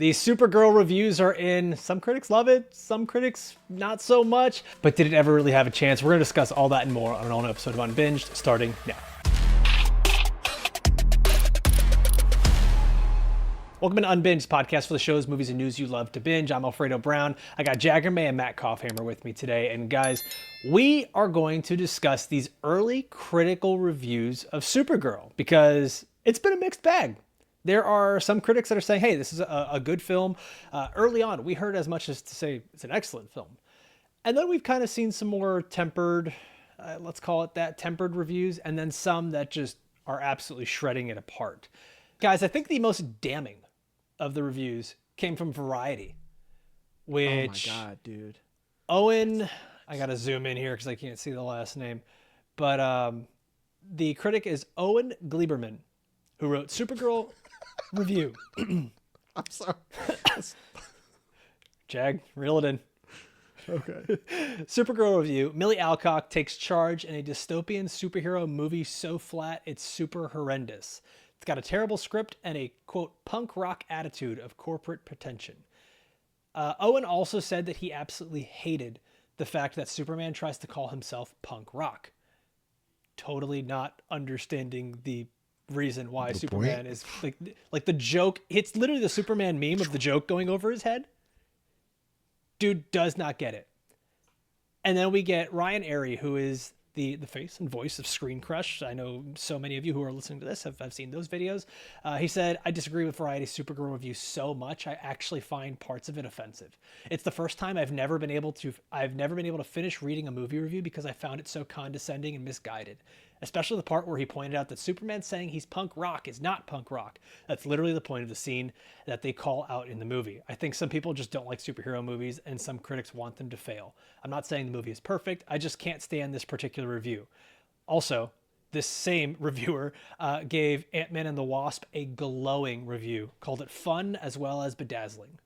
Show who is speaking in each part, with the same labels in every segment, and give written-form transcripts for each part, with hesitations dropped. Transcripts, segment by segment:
Speaker 1: The Supergirl reviews are in. Some critics love it, some critics not so much. But did it ever really have a chance? We're going to discuss all that and more on an all-new episode of Unbinged, starting now. Welcome to Unbinged, podcast for the shows, movies, and news you love to binge. I'm Alfredo Brown. I got Jagger and Matt Kopfhamer with me today. And guys, we are going to discuss these early critical reviews of Supergirl because it's been a mixed bag. There are some critics that are saying, hey, this is a good film. Early on, we heard as much as to say it's an excellent film. And then we've kind of seen some more tempered, let's call it that, tempered reviews, and then some that just are absolutely shredding it apart. Guys, I think the most damning of the reviews came from Variety, which...
Speaker 2: Oh my God, dude.
Speaker 1: Owen, I got to zoom in here because I can't see the last name, but the critic is Owen Gleiberman, who wrote Supergirl review.
Speaker 2: I'm sorry.
Speaker 1: Jag, reel it in.
Speaker 2: Okay.
Speaker 1: Supergirl review. Millie Alcock takes charge in a dystopian superhero movie so flat it's super horrendous. It's got a terrible script and a, quote, punk rock attitude of corporate pretension. Owen also said that he absolutely hated the fact that Superman tries to call himself punk rock. Totally not understanding the reason why Superman is like the joke. It's literally the Superman meme of the joke going over his head. Dude does not get it. And then we get Ryan Arey, who is the face and voice of Screen Crush. I know so many of you who are listening to this have seen those videos. He said, I disagree with Variety's Supergirl review so much, I actually find parts of it offensive. It's the first time I've never been able to finish reading a movie review because I found it so condescending and misguided. Especially the part where he pointed out that Superman saying he's punk rock is not punk rock. That's literally the point of the scene that they call out in the movie. I think some people just don't like superhero movies and some critics want them to fail. I'm not saying the movie is perfect. I just can't stand this particular review. Also, this same reviewer gave Ant-Man and the Wasp a glowing review, called it fun as well as bedazzling.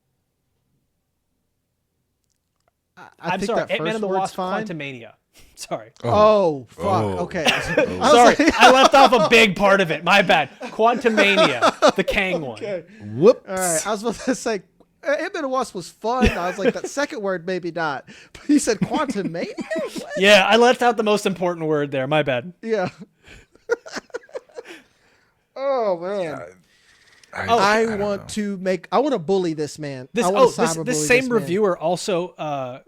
Speaker 1: I'm sorry, Ant-Man and the Wasp Quantumania. Sorry.
Speaker 2: Oh, fuck. Okay.
Speaker 1: Sorry, I left off a big part of it. My bad. Quantumania, the Kang one.
Speaker 2: Okay.
Speaker 3: Whoops.
Speaker 2: All right. I was about to say, Ant-Man and Wasp was fun. I was like, that second word, maybe not. But he said Quantum Mania?
Speaker 1: Yeah, I left out the most important word there. My bad.
Speaker 2: Yeah. Oh, man.
Speaker 3: I
Speaker 2: want to bully this man.
Speaker 1: This same reviewer also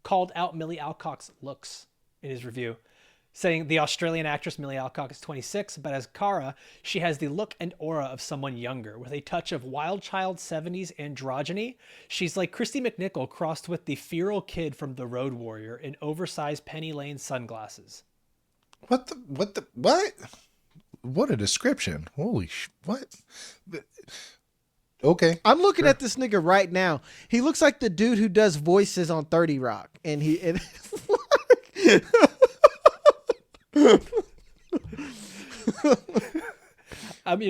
Speaker 1: called out Millie Alcock's looks in his review, saying the Australian actress Millie Alcock is 26, but as Kara, she has the look and aura of someone younger, with a touch of wild child 70s androgyny. She's like Christy McNichol crossed with the feral kid from The Road Warrior in oversized Penny Lane sunglasses.
Speaker 3: What? What a description. Holy what? Okay.
Speaker 2: I'm looking at this nigga right now. He looks like the dude who does voices on 30 Rock. And
Speaker 1: you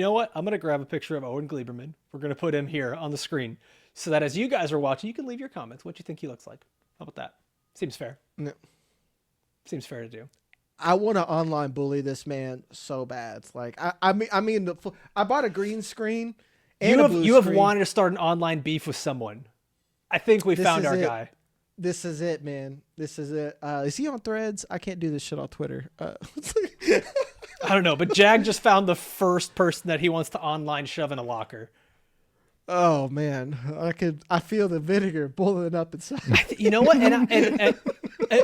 Speaker 1: know what? I'm going to grab a picture of Owen Gleiberman. We're going to put him here on the screen so that as you guys are watching, you can leave your comments. What you think he looks like. How about that? Seems fair.
Speaker 2: No.
Speaker 1: Seems fair to do.
Speaker 2: I want to online bully this man so bad. It's like, I bought a green screen.
Speaker 1: You have wanted to start an online beef with someone. I think we found our guy.
Speaker 2: This is it, man. This is it. Is he on Threads? I can't do this shit on Twitter.
Speaker 1: I don't know, but Jag just found the first person that he wants to online shove in a locker.
Speaker 2: Oh man, I feel the vinegar boiling up inside.
Speaker 1: You know what? And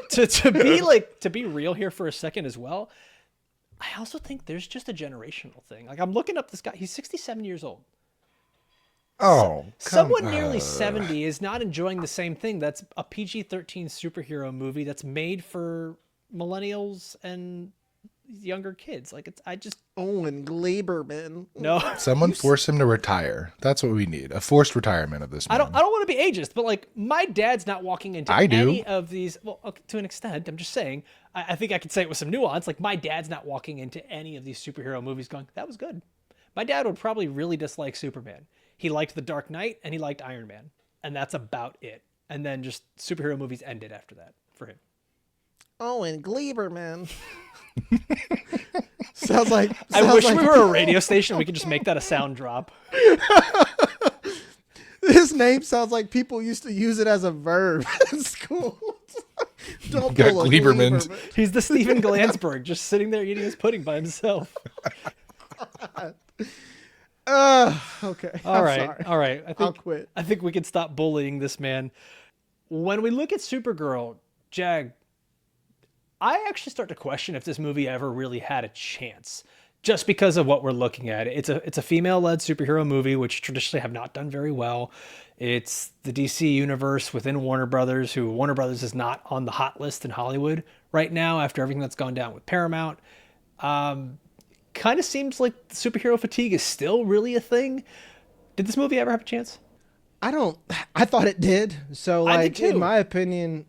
Speaker 1: to be real here for a second as well, I also think there's just a generational thing. Like I'm looking up this guy. He's 67 years old.
Speaker 3: Oh,
Speaker 1: someone nearly 70 is not enjoying the same thing. That's a PG-13 superhero movie that's made for millennials and younger kids. Like
Speaker 2: Owen Gleiberman.
Speaker 1: No,
Speaker 3: someone force him to retire. That's what we need. A forced retirement of this man.
Speaker 1: I don't want to be ageist, but like my dad's not walking into any of these. Well, okay, to an extent, I'm just saying. I think I could say it with some nuance. Like my dad's not walking into any of these superhero movies going, "That was good." My dad would probably really dislike Superman. He liked The Dark Knight and he liked Iron Man, and that's about it. And then just superhero movies ended after that for him.
Speaker 2: Owen Gleiberman. Sounds like.
Speaker 1: I wish we were a radio station. We could just make that a sound drop.
Speaker 2: His name sounds like people used to use it as a verb in school. Don't
Speaker 3: Got
Speaker 2: pull a
Speaker 3: Gleiberman.
Speaker 2: Gleiberman.
Speaker 1: He's the Steven Glansberg, just sitting there eating his pudding by himself.
Speaker 2: Okay.
Speaker 1: All
Speaker 2: I'm
Speaker 1: right,
Speaker 2: sorry.
Speaker 1: all right.
Speaker 2: I'll quit.
Speaker 1: I think we can stop bullying this man. When we look at Supergirl, Jag, I actually start to question if this movie ever really had a chance, just because of what we're looking at. It's a female-led superhero movie, which traditionally have not done very well. It's the DC universe within Warner Brothers, who Warner Brothers is not on the hot list in Hollywood right now after everything that's gone down with Paramount. Kind of seems like superhero fatigue is still really a thing. Did this movie ever have a chance?
Speaker 2: I thought it did. So
Speaker 1: I
Speaker 2: like
Speaker 1: did too.
Speaker 2: in my opinion,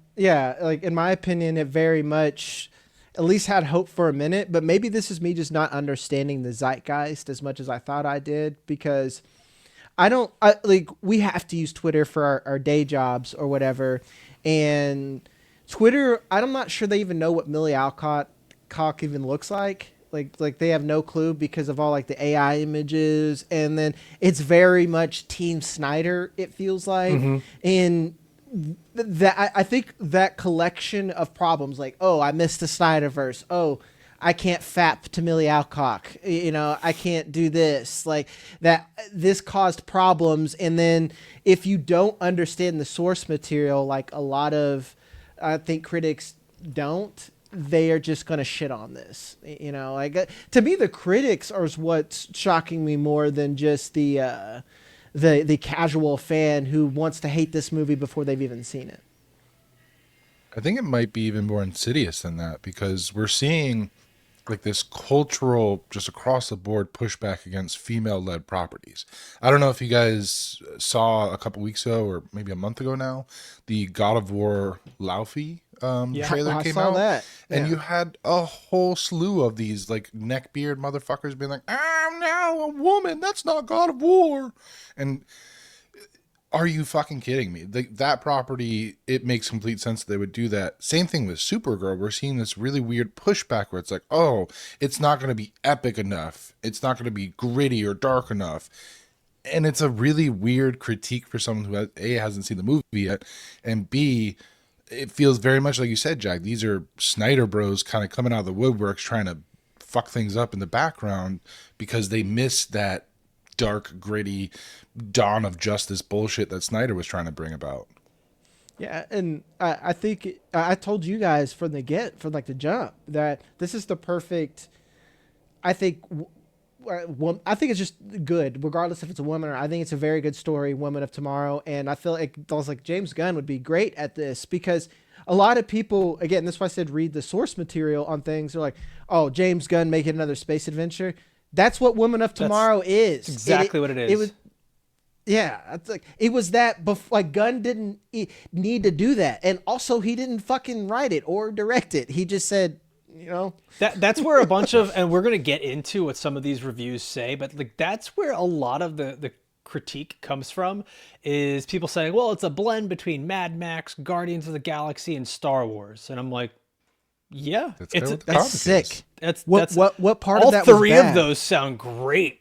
Speaker 2: it very much at least had hope for a minute, but maybe this is me just not understanding the zeitgeist as much as I thought I did, because we have to use Twitter for our day jobs or whatever. And Twitter, I'm not sure they even know what Millie Alcott even looks like. Like they have no clue because of all like the AI images, and then it's very much Team Snyder, it feels like. And I think that collection of problems, like, oh, I missed the Snyderverse, oh, I can't fap to Millie Alcock, I can't do this, like that, this caused problems. And then if you don't understand the source material, like a lot of, I think critics don't, they are just going to shit on this. Like to me, the critics are what's shocking me more than just the casual fan who wants to hate this movie before they've even seen it.
Speaker 3: I think it might be even more insidious than that, because we're seeing like this cultural, just across the board pushback against female-led properties. I don't know if you guys saw a couple weeks ago, or maybe a month ago now, the God of War Laufey trailer
Speaker 2: I
Speaker 3: came
Speaker 2: saw
Speaker 3: out,
Speaker 2: that.
Speaker 3: and
Speaker 2: Yeah.
Speaker 3: you had a whole slew of these like neckbeard motherfuckers being like, "I'm now a woman. That's not God of War," and are you fucking kidding me? That property, it makes complete sense that they would do that. Same thing with Supergirl. We're seeing this really weird pushback where it's like, oh, it's not going to be epic enough. It's not going to be gritty or dark enough. And it's a really weird critique for someone who, A, hasn't seen the movie yet, and B, it feels very much like you said, Jack. These are Snyder bros kind of coming out of the woodworks trying to fuck things up in the background because they missed that dark, gritty dawn of justice bullshit that Snyder was trying to bring about.
Speaker 2: Yeah, and I think I told you guys from the jump that this is the perfect. I think it's just good, regardless if it's a woman or. I think it's a very good story, Women of Tomorrow, and I feel like James Gunn would be great at this, because a lot of people, again, that's why I said read the source material on things. They're like, oh, James Gunn making another space adventure. That's what Women of Tomorrow is.
Speaker 1: Exactly what it is.
Speaker 2: It was. Yeah, it's like it was that. Like Gunn didn't need to do that, and also he didn't fucking write it or direct it. He just said,
Speaker 1: that's where a bunch of, and we're gonna get into what some of these reviews say, but like that's where a lot of the critique comes from, is people saying, well, it's a blend between Mad Max, Guardians of the Galaxy, and Star Wars, and I'm like, yeah,
Speaker 2: that's sick.
Speaker 1: That's
Speaker 2: what part
Speaker 1: all
Speaker 2: of that was
Speaker 1: three
Speaker 2: bad?
Speaker 1: of those sound great.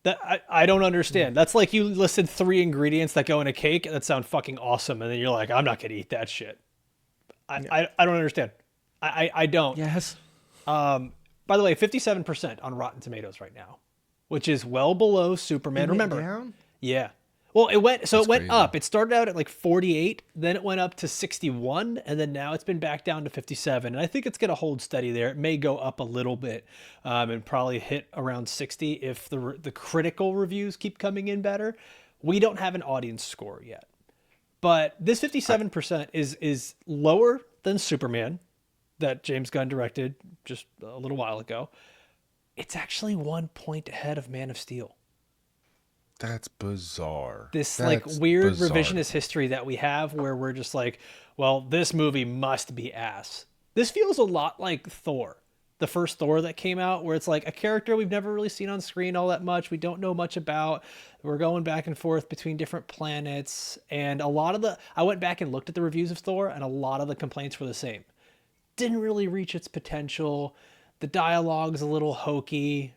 Speaker 1: That I don't understand. That's like you listed 3 ingredients that go in a cake that sound fucking awesome, and then you're like, I'm not gonna eat that shit. I don't understand. I don't.
Speaker 2: Yes.
Speaker 1: By the way, 57% on Rotten Tomatoes right now, which is well below Superman. Remember?
Speaker 2: Down?
Speaker 1: Yeah. Well, it went
Speaker 3: crazy.
Speaker 1: up. It started out at like 48, then it went up to 61, and then now it's been back down to 57. And I think it's going to hold steady there. It may go up a little bit, and probably hit around 60 if the critical reviews keep coming in better. We don't have an audience score yet, but this 57% is lower than Superman, that James Gunn directed just a little while ago. It's actually 1 point ahead of Man of Steel.
Speaker 3: That's bizarre.
Speaker 1: This
Speaker 3: That's
Speaker 1: like weird
Speaker 3: bizarre.
Speaker 1: revisionist history that we have where we're just like, well, this movie must be ass. This feels a lot like Thor, the first Thor that came out, where it's like a character we've never really seen on screen all that much. We don't know much about. We're going back and forth between different planets. And I went back and looked at the reviews of Thor, and a lot of the complaints were the same. Didn't really reach its potential. The dialogue's a little hokey.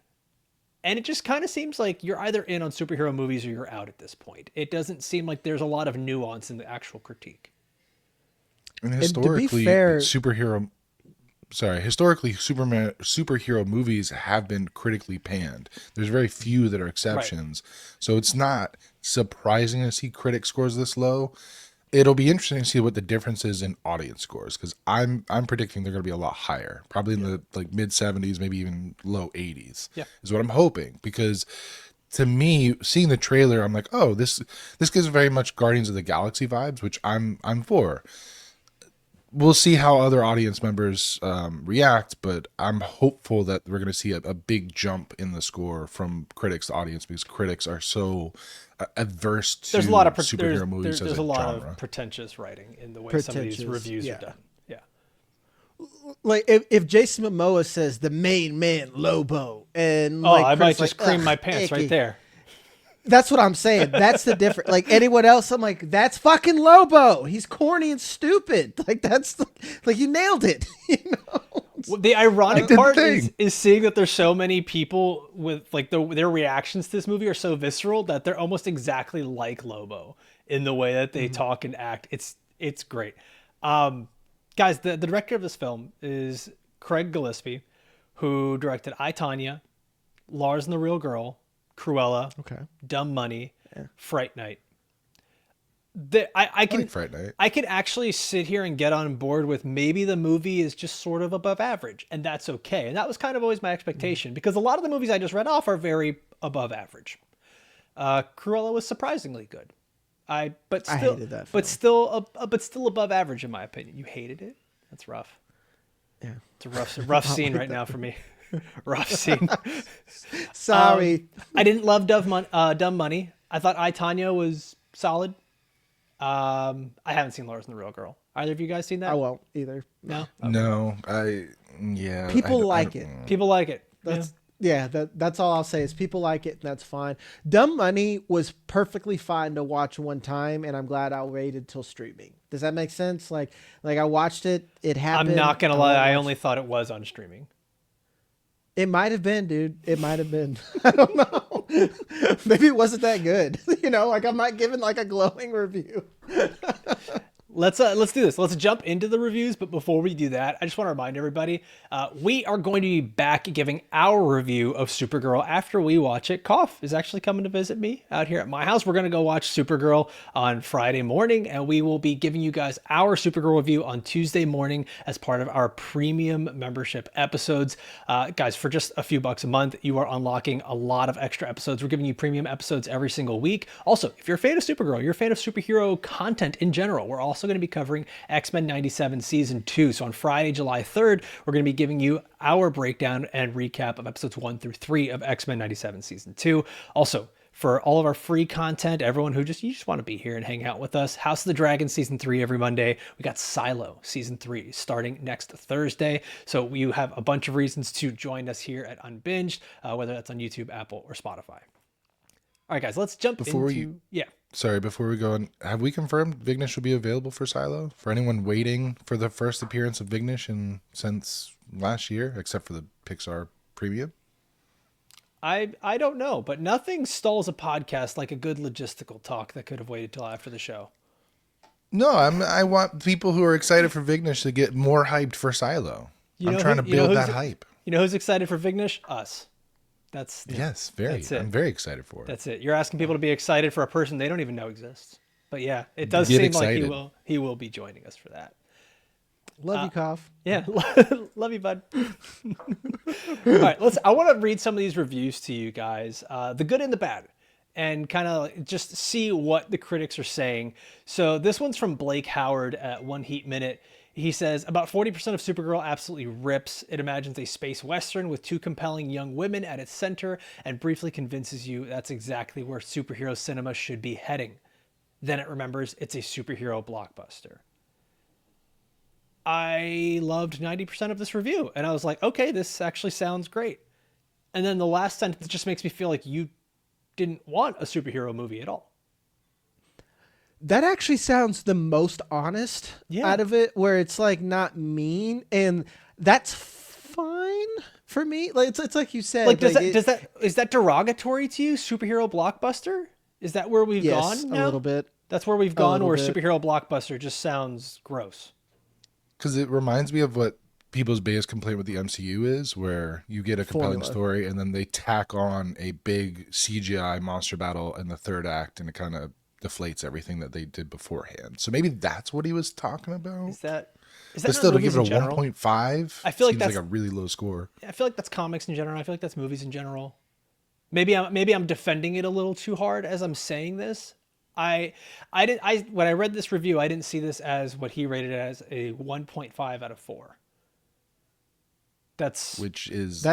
Speaker 1: And it just kind of seems like you're either in on superhero movies or you're out at this point. It doesn't seem like there's a lot of nuance in the actual critique.
Speaker 3: And
Speaker 2: to be
Speaker 3: historically,
Speaker 2: fair-
Speaker 3: superhero movies have been critically panned. There's very few that are exceptions. So it's not surprising to see critic scores this low. It'll be interesting to see what the difference is in audience scores, because I'm predicting they're going to be a lot higher, probably in the like mid 70s, maybe even low 80s.
Speaker 1: Yeah.
Speaker 3: Is what I'm hoping, because to me, seeing the trailer, I'm like, oh, this gives very much Guardians of the Galaxy vibes, which I'm for. We'll see how other audience members react, but I'm hopeful that we're going to see a big jump in the score from critics to audience, because critics are so adverse to
Speaker 1: There's a lot of
Speaker 3: superhero movies
Speaker 1: there's
Speaker 3: as
Speaker 1: a
Speaker 3: a
Speaker 1: lot
Speaker 3: genre.
Speaker 1: of pretentious writing in the way some of these
Speaker 2: Pretentious,
Speaker 1: reviews
Speaker 2: yeah.
Speaker 1: are done. Yeah.
Speaker 2: Like if Jason Momoa says the main man Lobo, and
Speaker 1: Oh,
Speaker 2: like,
Speaker 1: I might
Speaker 2: Kurt's
Speaker 1: just
Speaker 2: like,
Speaker 1: cream
Speaker 2: "Ugh,
Speaker 1: my pants
Speaker 2: icky."
Speaker 1: right there.
Speaker 2: That's what I'm saying. That's the difference. Like anyone else, I'm like, that's fucking Lobo. He's corny and stupid. Like that's like you nailed it. You know.
Speaker 1: Well, the ironic
Speaker 3: didn't
Speaker 1: part
Speaker 3: think.
Speaker 1: is seeing that there's so many people with like their reactions to this movie are so visceral that they're almost exactly like Lobo in the way that they talk and act. It's great. Guys, the director of this film is Craig Gillespie, who directed I, Tonya, Lars and the Real Girl, Cruella,
Speaker 2: Okay.
Speaker 1: Dumb Money, Fright Night. I
Speaker 3: I
Speaker 1: can
Speaker 3: like Fright Night.
Speaker 1: I could actually sit here and get on board with maybe the movie is just sort of above average, and that's okay. And that was kind of always my expectation, because a lot of the movies I just read off are very above average. Cruella was surprisingly good.
Speaker 2: I
Speaker 1: Still,
Speaker 2: hated that
Speaker 1: but still above average in my opinion. You hated it? That's rough.
Speaker 2: Yeah.
Speaker 1: It's a rough scene right now for me. Rough scene.
Speaker 2: Sorry.
Speaker 1: I didn't love Dumb Money. I thought I, Tonya was solid. I haven't seen Lars and the Real Girl. Either of you guys seen that?
Speaker 2: I won't either.
Speaker 1: No.
Speaker 3: No,
Speaker 2: People like it.
Speaker 1: People like it.
Speaker 2: That's all I'll say is people like it, and that's fine. Dumb Money was perfectly fine to watch one time, and I'm glad I waited till streaming. Does that make sense? Like I watched it. It happened.
Speaker 1: I'm not gonna lie. I only thought it was on streaming.
Speaker 2: It might have been, dude. It might have been. I don't know. Maybe it wasn't that good. You know, like I'm not giving like a glowing review.
Speaker 1: Let's do this. Let's jump into the reviews. But before we do that, I just want to remind everybody, we are going to be back giving our review of Supergirl after we watch it. Kopf is actually coming to visit me out here at my house. We're going to go watch Supergirl on Friday morning, and we will be giving you guys our Supergirl review on Tuesday morning as part of our premium membership episodes. Guys, for just a few bucks a month, you are unlocking a lot of extra episodes. We're giving you premium episodes every single week. Also, if you're a fan of Supergirl, you're a fan of superhero content in general, we're also going to be covering X-Men 97 Season 2. So on Friday, July 3rd, we're going to be giving you our breakdown and recap of episodes 1 through 3 of X-Men 97 Season 2. Also, for all of our free content, everyone who you just want to be here and hang out with us, House of the Dragon Season 3 every Monday. We got Silo Season 3 starting next Thursday. So you have a bunch of reasons to join us here at Unbinged, whether that's on YouTube, Apple, or Spotify. All right, guys, let's jump
Speaker 3: Before we go on, have we confirmed Vignesh will be available for Silo? For anyone waiting for the first appearance of Vignesh since last year, except for the Pixar premium?
Speaker 1: I don't know, but nothing stalls a podcast like a good logistical talk that could have waited till after the show.
Speaker 3: No, I want people who are excited for Vignesh to get more hyped for Silo. I'm trying to build that hype.
Speaker 1: You know who's excited for Vignesh? Us.
Speaker 3: Yes, very.
Speaker 1: That's it.
Speaker 3: I'm very excited for it.
Speaker 1: That's it. You're asking people to be excited for a person they don't even know exists. But yeah, it does
Speaker 3: Get
Speaker 1: seem
Speaker 3: excited.
Speaker 1: like he will be joining us for that.
Speaker 2: Love you, Kopf.
Speaker 1: Yeah, love you, bud. All right, I want to read some of these reviews to you guys, the good and the bad, and kind of just see what the critics are saying. So this one's from Blake Howard at One Heat Minute. He says, about 40% of Supergirl absolutely rips. It imagines a space western with two compelling young women at its center and briefly convinces you that's exactly where superhero cinema should be heading. Then it remembers it's a superhero blockbuster. I loved 90% of this review, and I was like, okay, this actually sounds great. And then the last sentence just makes me feel like you didn't want a superhero movie at all.
Speaker 2: That actually sounds the most honest out of it, where it's like not mean, and that's fine for me. Like it's like you said.
Speaker 1: Like,
Speaker 2: like,
Speaker 1: is that derogatory to you? Superhero blockbuster? Is that where we've
Speaker 2: yes,
Speaker 1: gone now?
Speaker 2: a little bit.
Speaker 1: That's where we've gone, where
Speaker 2: bit.
Speaker 1: superhero blockbuster just sounds gross.
Speaker 3: Because it reminds me of what people's biggest complaint with the MCU is, where you get a compelling story and then they tack on a big CGI monster battle in the third act, and it kind of deflates everything that they did beforehand. So maybe that's what he was talking about.
Speaker 1: Is that
Speaker 3: but still, to give it a
Speaker 1: general?
Speaker 3: 1.5,
Speaker 1: I feel like
Speaker 3: seems
Speaker 1: that's
Speaker 3: like a really low score.
Speaker 1: I feel like that's comics in general. I feel like that's movies in general. Maybe I'm defending it a little too hard as I'm saying this. When I read this review, I didn't see this as what he rated it as, a 1.5 out of 4. That's
Speaker 3: okay.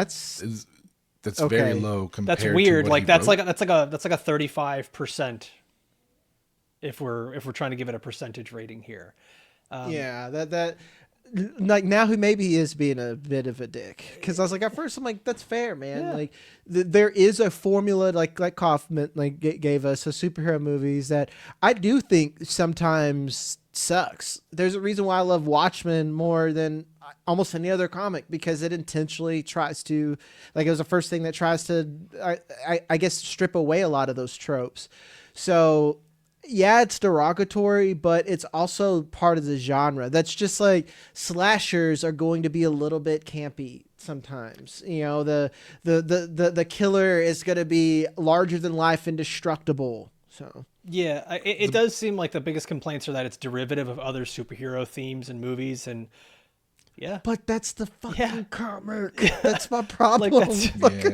Speaker 1: Okay.
Speaker 3: Very low compared.
Speaker 1: That's weird.
Speaker 3: To what
Speaker 1: Like
Speaker 3: he
Speaker 1: that's
Speaker 3: wrote.
Speaker 1: like a 35%. If we're trying to give it a percentage rating here.
Speaker 2: Yeah, that like now maybe he is being a bit of a dick, because I was like, at first I'm like, that's fair, man.
Speaker 1: Yeah.
Speaker 2: Like there is a formula like Kaufman gave us of superhero movies that I do think sometimes sucks. There's a reason why I love Watchmen more than almost any other comic, because it intentionally tries to, like, it was the first thing that tries to I guess strip away a lot of those tropes. So yeah, it's derogatory, but it's also part of the genre. That's just like slashers are going to be a little bit campy sometimes. You know, the killer is going to be larger than life, indestructible. So
Speaker 1: yeah, it does seem like the biggest complaints are that it's derivative of other superhero themes and movies, and yeah.
Speaker 2: But that's the fucking comic. That's my problem.
Speaker 1: Like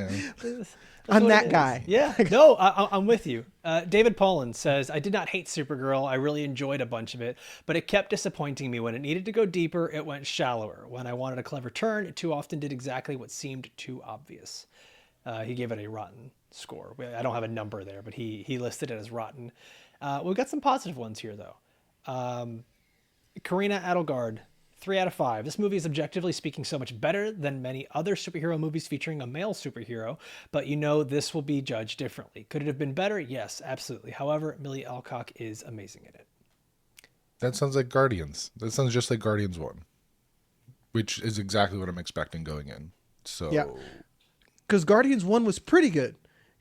Speaker 2: I'm that guy.
Speaker 1: Yeah, no, I'm with you. David Pollan says, I did not hate Supergirl. I really enjoyed a bunch of it, but it kept disappointing me. When it needed to go deeper, it went shallower. When I wanted a clever turn, it too often did exactly what seemed too obvious. He gave it a rotten score. I don't have a number there, but he listed it as rotten. We've got some positive ones here, though. Karina Adelgard, 3 out of 5. This movie is objectively speaking so much better than many other superhero movies featuring a male superhero, but you know this will be judged differently. Could it have been better? Yes, absolutely. However, Millie Alcock is amazing in it.
Speaker 3: That sounds like Guardians. That sounds just like Guardians 1, which is exactly what I'm expecting going in. So
Speaker 2: yeah, because Guardians 1 was pretty good.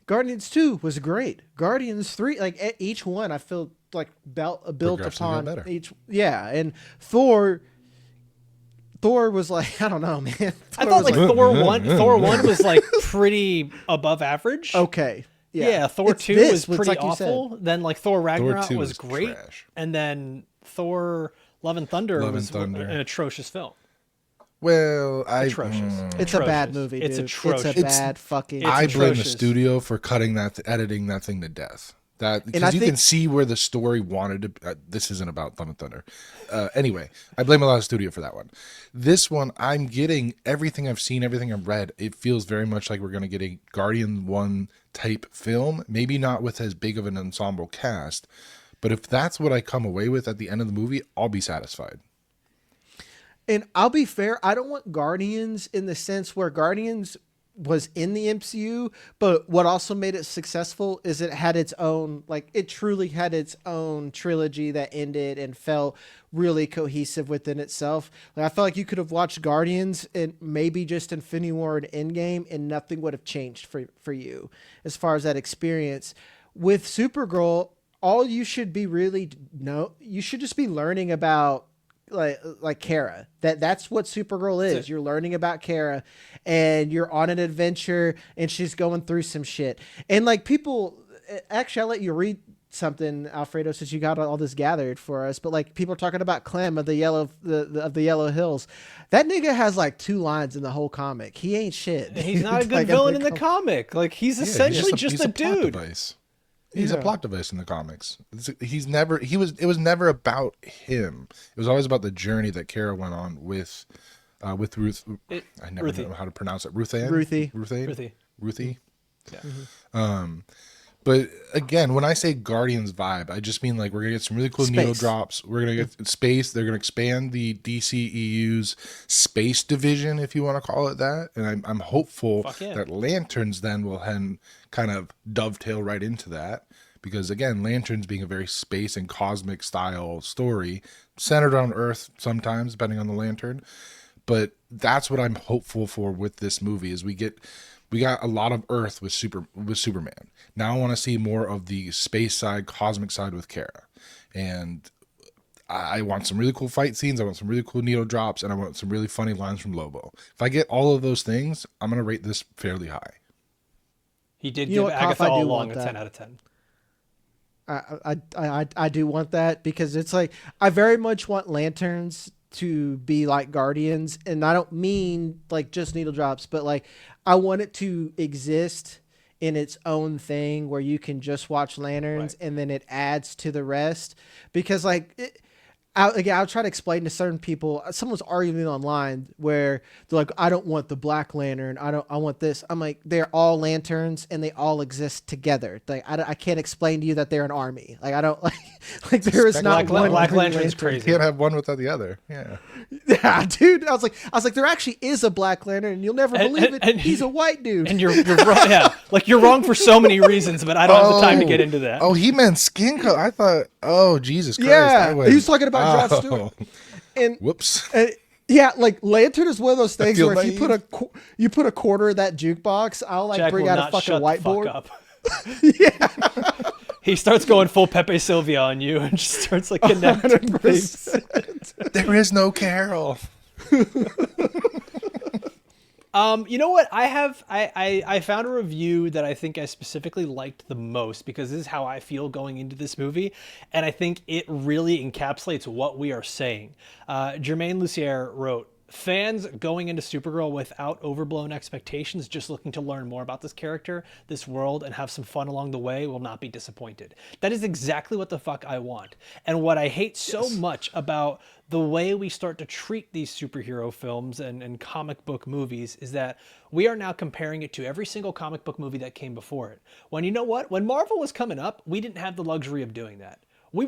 Speaker 2: Guardians 2 was great. Guardians 3, like each one, I feel like built upon each. Yeah, and Thor was like, I don't know, man.
Speaker 1: I thought like Thor 1 was like pretty above average.
Speaker 2: Okay.
Speaker 1: Yeah, Thor 2 was pretty awful. Then like Thor Ragnarok was great.
Speaker 3: Trash.
Speaker 1: And then Thor Love and Thunder was an atrocious film.
Speaker 3: Well,
Speaker 1: atrocious.
Speaker 2: It's a bad movie, dude.
Speaker 1: It's atrocious.
Speaker 2: It's a bad fucking.
Speaker 3: I blame the studio for editing that thing to death. Because you can see where the story wanted to. This isn't about Love and Thunder. Anyway, I blame a lot of studio for that one. This one, I'm getting everything I've seen, everything I've read. It feels very much like we're going to get a Guardian 1 type film. Maybe not with as big of an ensemble cast, but if that's what I come away with at the end of the movie, I'll be satisfied.
Speaker 2: And I'll be fair, I don't want Guardians in the sense where Guardians was in the MCU, but what also made it successful is it had its own, like, it truly had its own trilogy that ended and felt really cohesive within itself. Like, I felt like you could have watched Guardians and maybe just Infinity War and Endgame, and nothing would have changed for you as far as that experience. With Supergirl, all you should be you should just be learning about like Kara. That's what Supergirl is. You're learning about Kara, and you're on an adventure, and she's going through some shit. And like people, actually, I'll let you read something, Alfredo, since you got all this gathered for us. But like people are talking about Clem of the Yellow Hills. That nigga has like 2 lines in the whole comic. He ain't shit.
Speaker 1: He's not a good villain in the comic. Like he's essentially just a dude.
Speaker 3: He's a plot device in the comics. It was never about him. It was always about the journey that Kara went on with Ruth. I never know how to pronounce it. Ruthie.
Speaker 1: Yeah.
Speaker 3: Mm-hmm. But again, when I say Guardians vibe, I just mean like we're gonna get some really cool needle drops. We're gonna get space. They're gonna expand the DCEU's space division, if you want to call it that. And I'm hopeful that Lanterns then will kind of dovetail right into that, because again, Lanterns being a very space and cosmic style story centered on Earth sometimes, depending on the Lantern. But that's what I'm hopeful for with this movie is we got a lot of Earth with Superman. Now I want to see more of the space side, cosmic side with Kara. And I want some really cool fight scenes. I want some really cool needle drops, and I want some really funny lines from Lobo. If I get all of those things, I'm going to rate this fairly high.
Speaker 1: He did
Speaker 2: You know
Speaker 1: give
Speaker 2: what, Kopf,
Speaker 1: Agatha
Speaker 2: I do
Speaker 1: All Along
Speaker 2: want
Speaker 1: a
Speaker 2: that.
Speaker 1: 10 out of 10.
Speaker 2: I do want that because it's like I very much want lanterns to be like Guardians, and I don't mean like just needle drops, but like I want it to exist in its own thing where you can just watch lanterns and then it adds to the rest because like I'll try to explain to certain people. Someone's arguing online where they're like, I don't want the Black Lantern. I want this. I'm like, they're all lanterns and they all exist together. Like, I can't explain to you that they're an army. Like, I don't like there is not one
Speaker 1: Black
Speaker 2: Green
Speaker 1: Lantern's
Speaker 2: Lantern.
Speaker 3: You
Speaker 1: crazy.
Speaker 3: can't have one without the other. Yeah.
Speaker 2: Yeah, dude. I was like, there actually is a Black Lantern and you'll never believe it.
Speaker 1: and
Speaker 2: He's a white dude.
Speaker 1: And you're wrong. Yeah, like you're wrong for so many reasons, but I don't have the time to get into that.
Speaker 3: Oh, he meant skin color. I thought, oh, Jesus Christ.
Speaker 2: Yeah, he was talking about Josh Stewart. And
Speaker 3: whoops.
Speaker 2: Yeah, like Lantern is one of those things
Speaker 3: feel
Speaker 2: where if you put a quarter in that jukebox, I'll like
Speaker 1: Jack
Speaker 2: bring
Speaker 1: will
Speaker 2: out a
Speaker 1: not
Speaker 2: fucking
Speaker 1: shut
Speaker 2: whiteboard.
Speaker 1: the fuck up. He starts going full Pepe Sylvia on you and just starts like connecting things.
Speaker 3: There is no Carol.
Speaker 1: You know what? I found a review that I think I specifically liked the most because this is how I feel going into this movie, and I think it really encapsulates what we are saying. Jermaine Lucier wrote, fans going into Supergirl without overblown expectations, just looking to learn more about this character, this world, and have some fun along the way will not be disappointed. That is exactly what the fuck I want. And what I hate so much about the way we start to treat these superhero films and comic book movies is that we are now comparing it to every single comic book movie that came before it. When you know what? When Marvel was coming up, we didn't have the luxury of doing that. We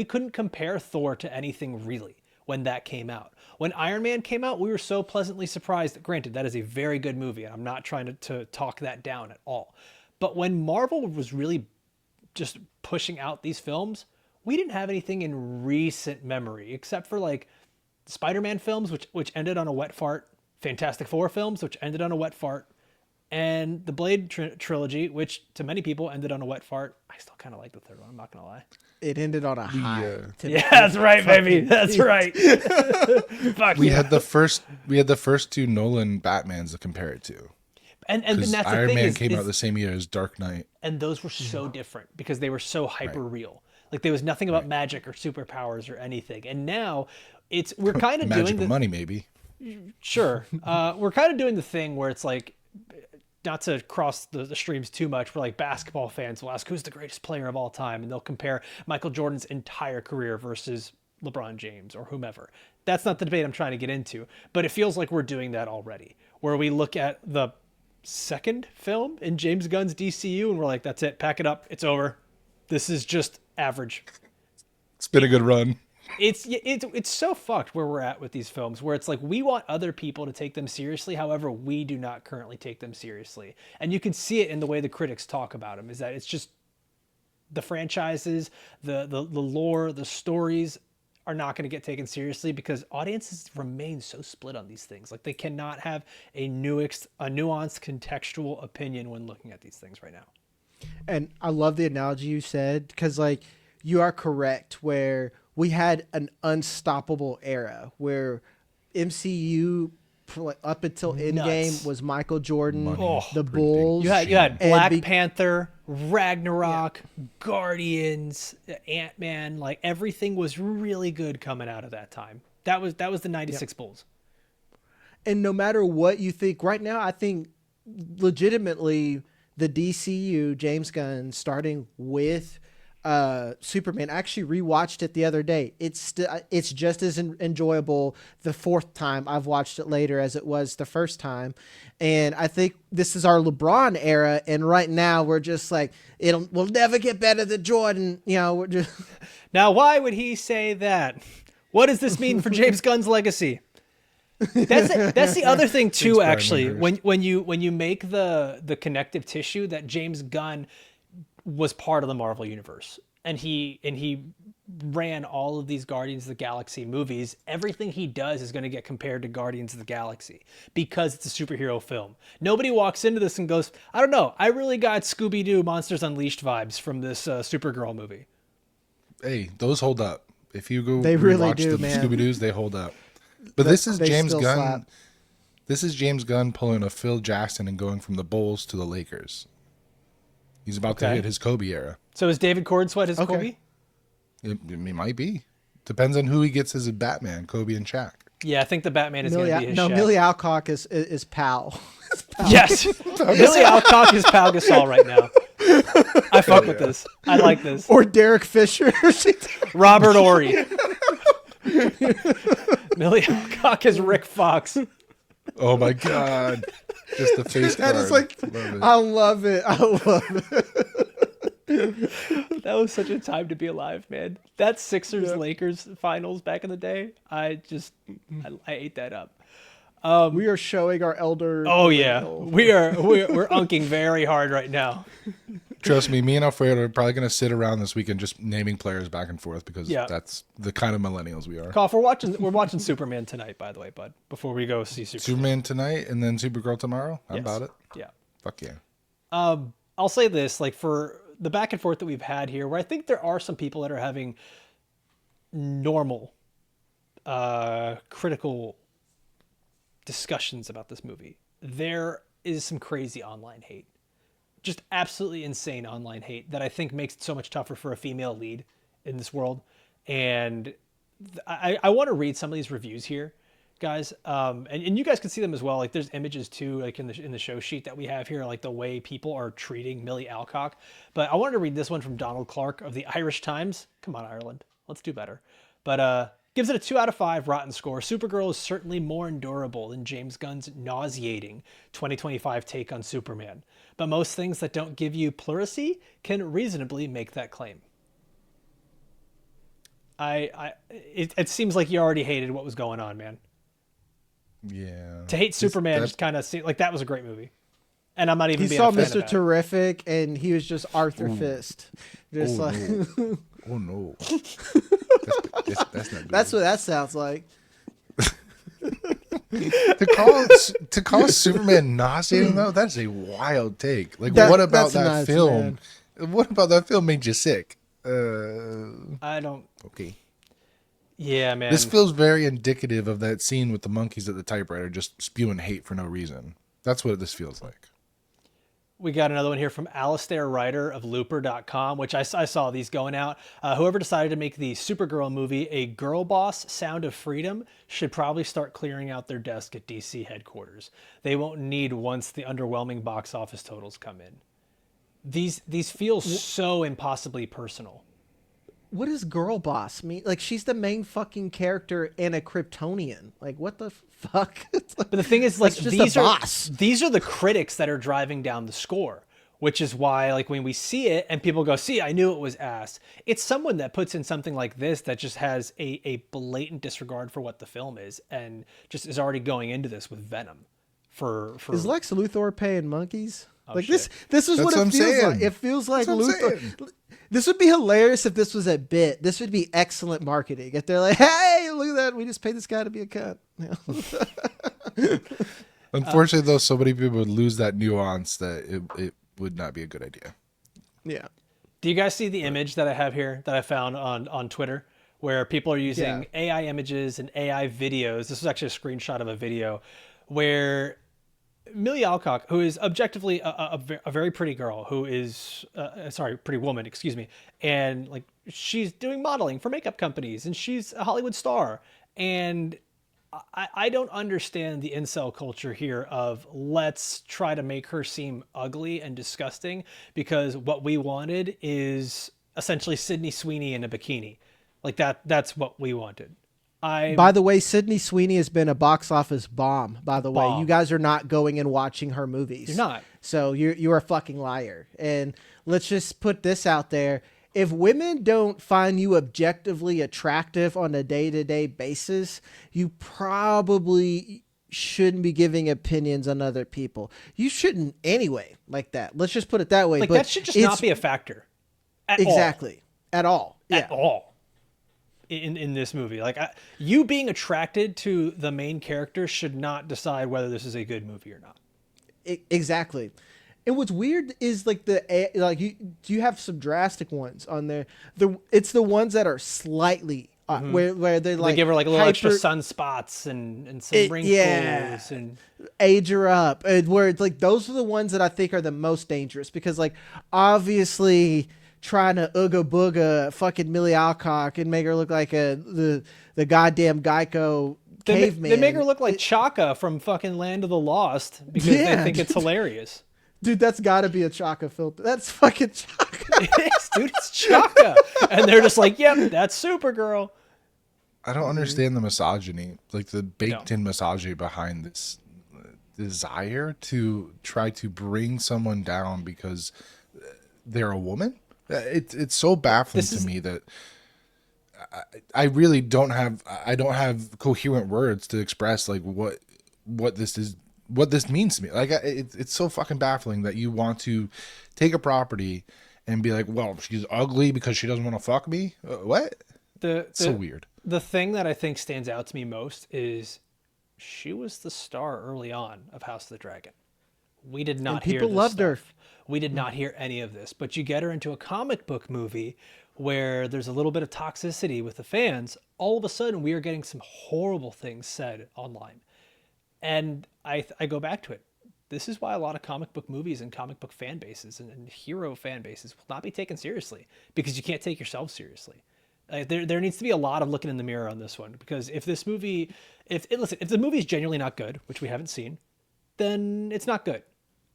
Speaker 1: couldn't compare Thor to anything really when that came out. When Iron Man came out, we were so pleasantly surprised. Granted, that is a very good movie, and I'm not trying to talk that down at all. But when Marvel was really just pushing out these films, we didn't have anything in recent memory, except for like Spider-Man films, which ended on a wet fart, Fantastic Four films, which ended on a wet fart, and the Blade trilogy, which to many people ended on a wet fart. I still kind of like the third one, I'm not going to lie.
Speaker 2: It ended on a high.
Speaker 1: Yeah, that's right, baby. That's right. Fuck
Speaker 3: We
Speaker 1: yeah.
Speaker 3: had the first two Nolan Batmans to compare it to.
Speaker 1: And that's the
Speaker 3: Iron
Speaker 1: thing
Speaker 3: Man
Speaker 1: is,
Speaker 3: came out the same year as Dark Knight.
Speaker 1: and those were so different because they were so hyper real. Like there was nothing about magic or superpowers or anything. And now we're kind of doing
Speaker 3: Magical money, maybe.
Speaker 1: Sure. We're kind of doing the thing where it's like, not to cross the streams too much, but like basketball fans will ask who's the greatest player of all time, and they'll compare Michael Jordan's entire career versus LeBron James or whomever. That's not the debate I'm trying to get into, but it feels like we're doing that already, where we look at the second film in James Gunn's DCU and we're like, that's it, pack it up, it's over. This is just average.
Speaker 3: It's been a good run.
Speaker 1: It's so fucked where we're at with these films, where it's like we want other people to take them seriously. However, we do not currently take them seriously. And you can see it in the way the critics talk about them, is that it's just the franchises, the lore, the stories are not going to get taken seriously because audiences remain so split on these things. Like they cannot have a nuanced contextual opinion when looking at these things right now.
Speaker 2: And I love the analogy you said because like you are correct where we had an unstoppable era where MCU up until Endgame was Michael Jordan, the Bulls.
Speaker 1: You had Black Panther, Ragnarok, Guardians, Ant-Man. Like everything was really good coming out of that time. That was the 96 Bulls.
Speaker 2: And no matter what you think, right now I think legitimately the DCU, James Gunn, starting with Superman. I actually rewatched it the other day. It's just as enjoyable the fourth time I've watched it later as it was the first time. And I think this is our LeBron era. And right now we're just like, we'll never get better than Jordan. You know, we're just.
Speaker 1: Now, why would he say that? What does this mean for James Gunn's legacy? That's the other thing too, actually, when you make the connective tissue that James Gunn was part of the Marvel universe and he ran all of these Guardians of the Galaxy movies, everything he does is going to get compared to Guardians of the Galaxy because it's a superhero film. Nobody walks into this and goes, I don't know, I really got Scooby-Doo Monsters Unleashed vibes from this Supergirl movie.
Speaker 3: Hey, those hold up. If you go
Speaker 2: They really
Speaker 3: watch
Speaker 2: do,
Speaker 3: the
Speaker 2: man.
Speaker 3: Scooby-Doos, they hold up. But this is
Speaker 2: They
Speaker 3: James
Speaker 2: still
Speaker 3: Gunn.
Speaker 2: slap.
Speaker 3: This is James Gunn pulling a Phil Jackson and going from the Bulls to the Lakers. He's about to hit his Kobe era.
Speaker 1: So is David Cornsweat his Kobe?
Speaker 3: It might be. Depends on who he gets as a Batman, Kobe and Shaq.
Speaker 1: Yeah, I think the Batman is going to be his Shaq.
Speaker 2: Millie Alcock is Pal.
Speaker 1: Yes. Millie Alcock is Pau Gasol right now. I fuck with this. I like this.
Speaker 2: Or Derek Fisher.
Speaker 1: Robert Ory. Millie Alcock is Rick Fox.
Speaker 3: Oh my God. Just the face
Speaker 2: That
Speaker 3: card.
Speaker 2: is like, I love it. I love it.
Speaker 1: That was such a time to be alive, man. That Sixers-Lakers finals back in the day, I ate that up.
Speaker 2: We are showing our elder.
Speaker 1: Oh yeah, we're unking very hard right now.
Speaker 3: Trust me, me and Alfredo are probably going to sit around this weekend just naming players back and forth because that's the kind of millennials we are.
Speaker 1: Kopf, we're watching Superman tonight, by the way, bud. Before we go see
Speaker 3: Superman tonight and then Supergirl tomorrow. How about it?
Speaker 1: Yeah.
Speaker 3: Fuck yeah.
Speaker 1: I'll say this, like for the back and forth that we've had here, where I think there are some people that are having normal, critical discussions about this movie. There is some crazy online hate. Just absolutely insane online hate that I think makes it so much tougher for a female lead in this world. And I want to read some of these reviews here, guys. And you guys can see them as well. Like there's images too, like in the show sheet that we have here, like the way people are treating Millie Alcock. But I wanted to read this one from Donald Clark of the Irish Times. Come on, Ireland. Let's do better. But gives it a 2 out of 5 rotten score. Supergirl is certainly more endurable than James Gunn's nauseating 2025 take on Superman. But most things that don't give you pleurisy can reasonably make that claim. It seems like you already hated what was going on, man.
Speaker 3: Yeah.
Speaker 1: To hate Superman just kind of seemed like that was a great movie. And I'm not even
Speaker 2: He
Speaker 1: being
Speaker 2: saw
Speaker 1: a fan
Speaker 2: Mr.
Speaker 1: of
Speaker 2: Terrific and he was just Arthur Fist. Just
Speaker 3: No. Oh no. That's not good.
Speaker 2: That's what that sounds like.
Speaker 3: to call Superman nauseating though, that's a wild take. Like what about that
Speaker 2: nuts,
Speaker 3: film?
Speaker 2: man.
Speaker 3: What about that film made you sick?
Speaker 1: I don't.
Speaker 3: Okay.
Speaker 1: Yeah, man.
Speaker 3: This feels very indicative of that scene with the monkeys at the typewriter just spewing hate for no reason. That's what this feels like.
Speaker 1: We got another one here from Alistair Ryder of Looper.com, which I saw these going out. Whoever decided to make the Supergirl movie a girl boss Sound of Freedom should probably start clearing out their desk at DC headquarters. They won't need once the underwhelming box office totals come in. These feel so impossibly personal.
Speaker 2: What does girl boss mean? Like she's the main fucking character and a Kryptonian. Like what the fuck?
Speaker 1: But the thing is, like
Speaker 2: just
Speaker 1: these are the critics that are driving down the score, which is why, like when we see it and people go, "See, I knew it was ass." It's someone that puts in something like this that just has a blatant disregard for what the film is and just is already going into this with venom. For
Speaker 2: Is Lex Luthor paying monkeys?
Speaker 1: Oh,
Speaker 2: this is what it feels like. It feels like Luthor. This would be hilarious if this was a bit. This would be excellent marketing. If they're like, "Hey, look at that. We just paid this guy to be a cunt."
Speaker 3: Unfortunately, though, so many people would lose that nuance that it would not be a good idea.
Speaker 2: Yeah.
Speaker 1: Do you guys see the image that I have here that I found on Twitter where people are using AI images and AI videos? This was actually a screenshot of a video where Millie Alcock, who is objectively a very pretty girl, who is pretty woman, excuse me, and like she's doing modeling for makeup companies, and she's a Hollywood star, and I don't understand the incel culture here of let's try to make her seem ugly and disgusting because what we wanted is essentially Sydney Sweeney in a bikini, like that's what we wanted.
Speaker 2: By the way, Sydney Sweeney has been a box office bomb. By the way, you guys are not going and watching her movies.
Speaker 1: You're not.
Speaker 2: So you're a fucking liar. And let's just put this out there. If women don't find you objectively attractive on a day-to-day basis, you probably shouldn't be giving opinions on other people. You shouldn't anyway, like that. Let's just put it that way.
Speaker 1: Like
Speaker 2: but
Speaker 1: that should just not be a factor. At
Speaker 2: exactly.
Speaker 1: all.
Speaker 2: At all.
Speaker 1: At all. in this movie. Like, you being attracted to the main character should not decide whether this is a good movie or not.
Speaker 2: Exactly. And what's weird is like you have some drastic ones on there. It's the ones that are slightly where they like
Speaker 1: They give her like a little extra sunspots and some wrinkles and
Speaker 2: age her up. And where it's like those are the ones that I think are the most dangerous because like obviously trying to ooga booga fucking Millie Alcock and make her look like the goddamn Geico caveman.
Speaker 1: They make her look like Chaka from fucking Land of the Lost because they think it's hilarious.
Speaker 2: Dude, that's got to be a Chaka filter. That's fucking Chaka.
Speaker 1: It is, dude. It's Chaka. And they're just like, yep, that's Supergirl.
Speaker 3: I don't understand the misogyny, like the baked-in misogyny behind this desire to try to bring someone down because they're a woman. It's so baffling to me that I really don't have coherent words to express like what this is. What this means to me. Like it's so fucking baffling that you want to take a property and be like, well, she's ugly because she doesn't want to fuck me. What? So weird.
Speaker 1: The thing that I think stands out to me most is she was the star early on of House of the Dragon. We did not hear this
Speaker 2: loved
Speaker 1: stuff.
Speaker 2: her.
Speaker 1: We did not hear any of this, but you get her into a comic book movie where there's a little bit of toxicity with the fans. All of a sudden we are getting some horrible things said online. And I go back to it. This is why a lot of comic book movies and comic book fan bases and hero fan bases will not be taken seriously because you can't take yourself seriously. There needs to be a lot of looking in the mirror on this one because if this movie, if the movie is genuinely not good, which we haven't seen, then it's not good.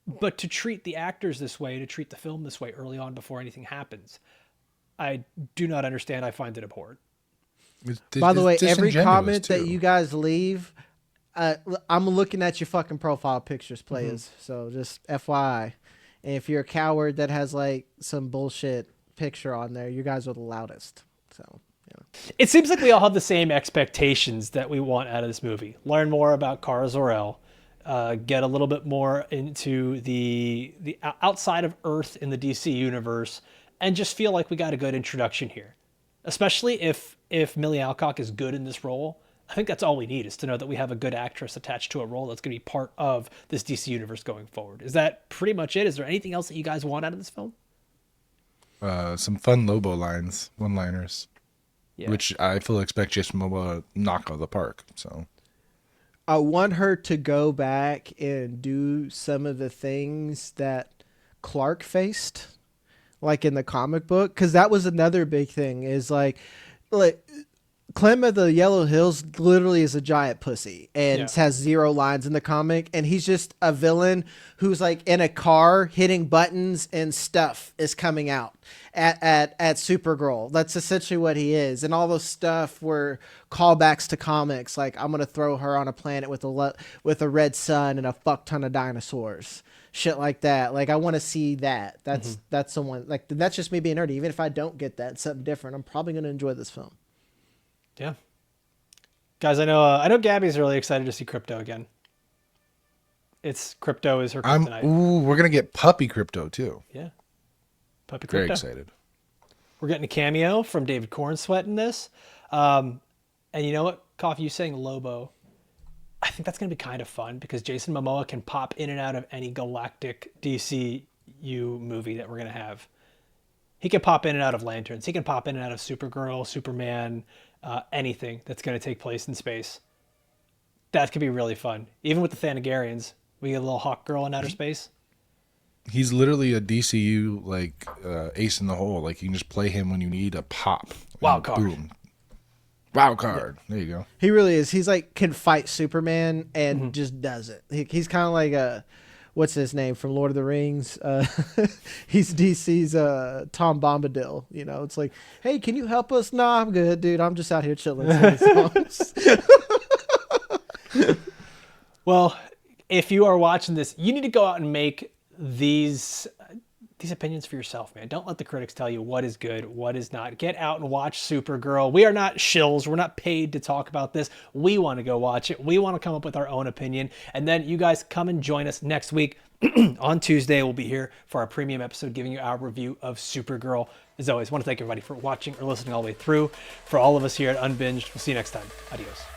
Speaker 1: But to treat the actors this way, to treat the film this way early on before anything happens, I do not understand. I find it abhorrent.
Speaker 2: By the way, every comment that you guys leave, I'm looking at your fucking profile pictures, players. So just FYI. And if you're a coward that has like some bullshit picture on there, you guys are the loudest. So yeah.
Speaker 1: It seems like we all have the same expectations that we want out of this movie. Learn more about Kara Zor-El. Get a little bit more into the outside of Earth in the DC universe, and just feel like we got a good introduction here. Especially if Millie Alcock is good in this role. I think that's all we need is to know that we have a good actress attached to a role that's going to be part of this DC universe going forward. Is that pretty much it? Is there anything else that you guys want out of this film?
Speaker 3: Some fun Lobo lines, one-liners, which I fully expect Jason Momoa to knock out of the park. So
Speaker 2: I want her to go back and do some of the things that Clark faced, like in the comic book, because that was another big thing. Is like Clem of the Yellow Hills literally is a giant pussy and has 0 lines in the comic. And he's just a villain who's like in a car hitting buttons and stuff is coming out at Supergirl. That's essentially what he is. And all those stuff were callbacks to comics. Like, I'm going to throw her on a planet with a red sun and a fuck ton of dinosaurs. Shit like that. Like, I want to see that. That's someone like, that's just me being nerdy. Even if I don't get that, something different, I'm probably going to enjoy this film.
Speaker 1: Yeah, guys, I know Gabby's really excited to see Crypto again. Crypto is her kryptonite.
Speaker 3: We're gonna get puppy Crypto too.
Speaker 1: Yeah, puppy
Speaker 3: Very
Speaker 1: Crypto.
Speaker 3: excited.
Speaker 1: We're getting a cameo from David Cornsweet in this, and you know what, Kopf, you saying Lobo, I think that's gonna be kind of fun because Jason Momoa can pop in and out of any galactic DCU movie that we're gonna have. He can pop in and out of Lanterns. He can pop in and out of Supergirl, Superman. Anything that's going to take place in space. That could be really fun. Even with the Thanagarians, we get a little Hawk Girl in outer space.
Speaker 3: He's literally a DCU like ace in the hole. Like you can just play him when you need a pop.
Speaker 1: Wild card.
Speaker 3: Boom. Wild card. There you go.
Speaker 2: He really is. He's like can fight Superman and just does it. He's kind of like what's his name from Lord of the Rings? He's DC's Tom Bombadil. You know, it's like, hey, can you help us? Nah, I'm good, dude. I'm just out here chilling.
Speaker 1: Well, if you are watching this, you need to go out and make these opinions for yourself, man. Don't let the critics tell you what is good, what is not. Get out and watch Supergirl. We are not shills. We're not paid to talk about this. We want to go watch it. We want to come up with our own opinion. And then you guys come and join us next week On Tuesday, we'll be here for our premium episode giving you our review of Supergirl. As always, I want to thank everybody for watching or listening all the way through. For all of us here at Unbinged, we'll see you next time. Adios.